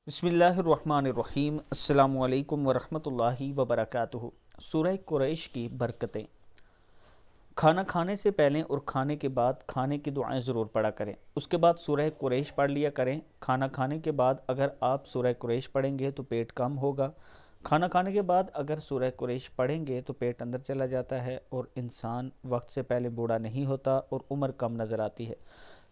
बिस्मिल्लाहिर्रहमानिर्रहीम। अस्सलामु अलैकुम वरहमतुल्लाहि वबरकातुहु। सूरह कुरैश की बरकतें। खाना खाने से पहले और खाने के बाद खाने की दुआएं ज़रूर पढ़ा करें। उसके बाद सूरह कुरैश पढ़ लिया करें। खाना खाने के बाद अगर आप सूरह कुरैश पढ़ेंगे तो पेट कम होगा। खाना खाने के बाद अगर सूरह कुरैश पढ़ेंगे तो पेट अंदर चला जाता है और इंसान वक्त से पहले बूढ़ा नहीं होता और उम्र कम नज़र आती है।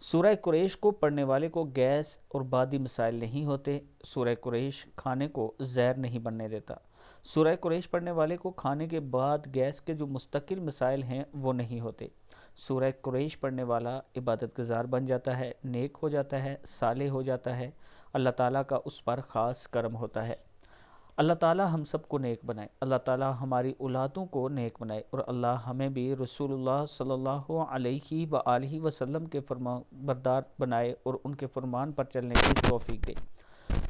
सूरह कुरैश को पढ़ने वाले को गैस और बादी मसाइल नहीं होते। सूरह कुरैश खाने को जहर नहीं बनने देता। सूरह कुरैश पढ़ने वाले को खाने के बाद गैस के जो मुस्तकिल मसाइल हैं वो नहीं होते। सूरह कुरैश पढ़ने वाला इबादत गुज़ार बन जाता है, नेक हो जाता है, साले हो जाता है। अल्लाह ताला का उस पर ख़ास करम होता है। अल्लाह ताला हम सबको नेक बनाए, अल्लाह ताला हमारी औलादों को नेक बनाए और अल्लाह हमें भी रसूलुल्लाह सल्लल्लाहु अलैहि व आलिहि वसल्लम के फरमान बरदार बनाए और उनके फरमान पर चलने की तौफीक दे।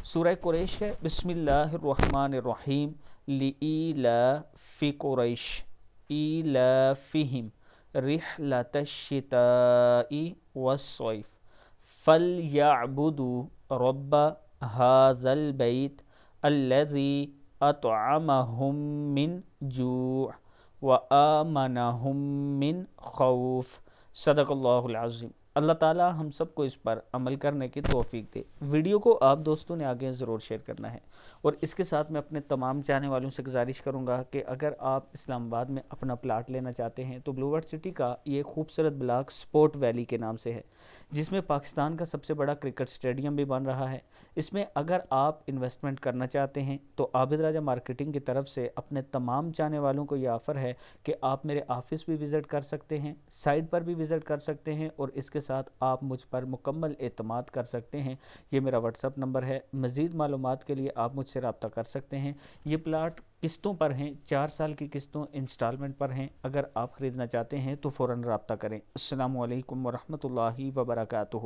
सूरह कुरैश है। बिस्मिल्लाहिर्रहमानिर्रहीम। लिईलाफि कुरैश ईलाफिहिम रिहलतश्शिताई वस्सैफ फलयअबुदू रब्ब हाज़ल बैत अल्लज़ी अतअमहुम मिन जूअ व आमनहुम मिन खौफ। सदक़ल्लाहुल अज़ीम। अल्लाह ताला हम सबको इस पर अमल करने की तौफीक दे। वीडियो को आप दोस्तों ने आगे ज़रूर शेयर करना है और इसके साथ मैं अपने तमाम चाहने वालों से गुजारिश करूंगा कि अगर आप इस्लामाबाद में अपना प्लाट लेना चाहते हैं तो ब्लू वर्ल्ड सिटी का ये खूबसूरत ब्लॉक स्पोर्ट वैली के नाम से है, जिसमें पाकिस्तान का सबसे बड़ा क्रिकेट स्टेडियम भी बन रहा है। इसमें अगर आप इन्वेस्टमेंट करना चाहते हैं तो आबिद राजा मार्केटिंग की तरफ से अपने तमाम चाहने वालों को ये ऑफ़र है कि आप मेरे ऑफ़िस भी विज़िट कर सकते हैं, साइट पर भी विज़िट कर सकते हैं और इसके साथ आप मुझ पर मुकम्मल एतमाद कर सकते हैं। ये मेरा व्हाट्सअप नंबर है। मज़ीद मालूमात के लिए आप मुझसे रब्ता कर सकते हैं। ये प्लाट किस्तों पर हैं, 4 साल की किस्तों इंस्टॉलमेंट पर हैं। अगर आप ख़रीदना चाहते हैं तो फ़ौरन रब्ता करें। अस्सलामु अलैकुम वरहमतुल्लाहि वबरकातुहू।